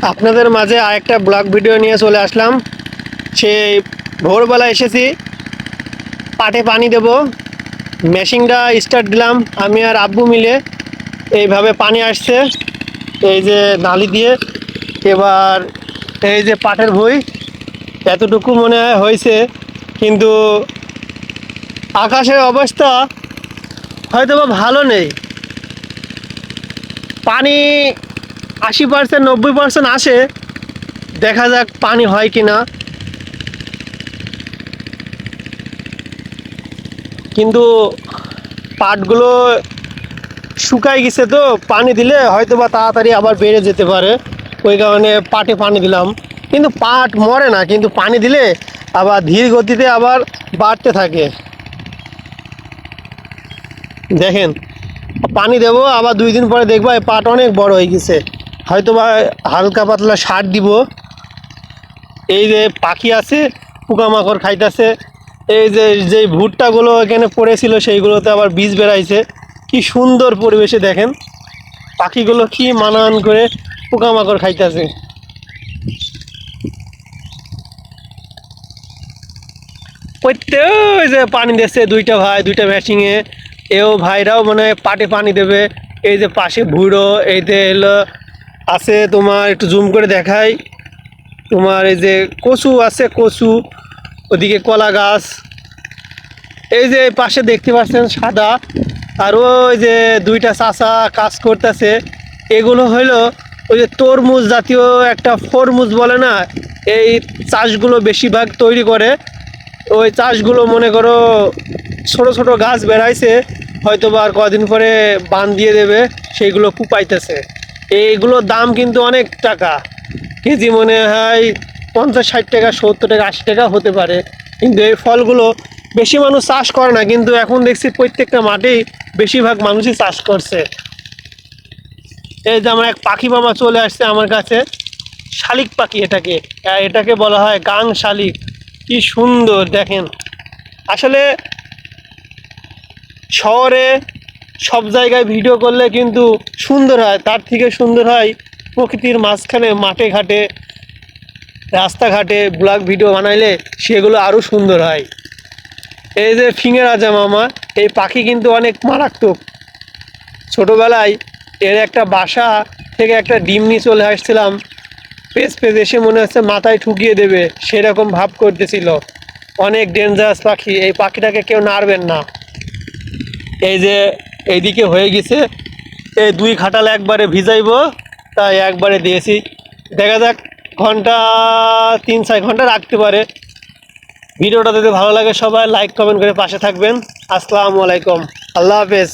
আপনাদের মাঝে আরেকটা ব্লগ ভিডিও নিয়ে চলে আসলাম। সেই ভোরবেলা এসেছি, পাটে পানি দেব। মেশিনটা স্টার্ট দিলাম আমি আর আব্বু মিলে। এইভাবে পানি আসছে এই যে নালি দিয়ে। এবার এই যে পাটের ভুঁই এতটুকু মনে হয় হয়েছে, কিন্তু আকাশের অবস্থা হয়তো বা ভালো নেই। পানি 80% 90% আসে, দেখা যাক পানি হয় কি না। কিন্তু পাটগুলো শুকাই গেছে, তো পানি দিলে হয়তো বা তাড়াতাড়ি আবার বেড়ে যেতে পারে। ওই কারণে পাটে পানি দিলাম। কিন্তু পাট মরে না, কিন্তু পানি দিলে আবার ধীর গতিতে আবার বাড়তে থাকে। দেখেন, পানি দেবো আবার 2 দিন পরে দেখবো এই পাট অনেক বড় হয়ে গেছে। হয়তো বা হালকা পাতলা সার দিব। এই যে পাখি আছে, পোকামাকড় খাইতেছে। এই যে যেই ভুট্টাগুলো এখানে পড়েছিল সেইগুলোতে আবার বীজ বেরাইছে। কি সুন্দর পরিবেশে দেখেন, পাখিগুলো কি মানান করে পোকামাকড় খাইতেছে। প্রত্যেক যে পানি দিচ্ছে দুইটা ভাই, দুইটা মেশিনে। এও ভাইরাও মানে পাটে পানি দেবে। এই যে পাশে ভুঁড়ো, এই যে এলো আছে তোমার, একটু জুম করে দেখাই তোমার। এই যে কচু আছে, কচু, ওদিকে কলা গাছ। এই যে পাশে দেখতে পাচ্ছেন সাদা, আর ওই যে দুইটা চাচা কাজ করতেছে। এগুলো হইলো ওই যে তরমুজ জাতীয় একটা ফরমুজ বলে না, এই চাষগুলো বেশিরভাগ তৈরি করে। ওই চাষগুলো মনে করো ছোট ছোট গাছ বেড়াইছে, হয়তো বা আর কদিন পরে বান দিয়ে দেবে, সেইগুলো কুপাইতেছে। এইগুলোর দাম কিন্তু অনেক টাকা, কেজি মনে হয় 50 60 টাকা, 70 টাকা, 80 টাকা হতে পারে। কিন্তু এই ফলগুলো বেশি মানুষ চাষ করে না, কিন্তু এখন দেখছি প্রত্যেকটা মাঠেই বেশিরভাগ মানুষই চাষ করছে। এই যে আমার এক পাখি মামা চলে আসছে আমার কাছে, শালিক পাখি এটাকে, এটাকে বলা হয় গাং শালিক। কি সুন্দর দেখেন। আসলে শহরে সব জায়গায় ভিডিও করলে কিন্তু সুন্দর হয়, তার থেকে সুন্দর হয় প্রকৃতির মাঝখানে মাঠে ঘাটে রাস্তাঘাটে ব্লগ ভিডিও বানাইলে সেগুলো আরও সুন্দর হয়। এই যে ফিঙে রাজা মামা, এই পাখি কিন্তু অনেক মারাত্মক। ছোটোবেলায় এর একটা বাসা থেকে একটা ডিম নিয়ে চলে আসছিলাম, পেজ পেজ এসে মনে হচ্ছে মাথায় ঠুকিয়ে দেবে, সেরকম ভাব করতেছিল। অনেক ডেঞ্জারাস পাখি, এই পাখিটাকে কেউ নাড়বেন না। এই যে এইদিকে হয়ে গেছে, এই 2 খাটাল একবারে ভিজাইবো, তাই একবারে দিয়েছি। দেখা যাক, ঘন্টা 3 4 ঘন্টা রাখতে পারে। ভিডিওটা যদি ভালো লাগে সবাই লাইক কমেন্ট করে পাশে থাকবেন। আসসালামু আলাইকুম, আল্লাহ হাফেজ।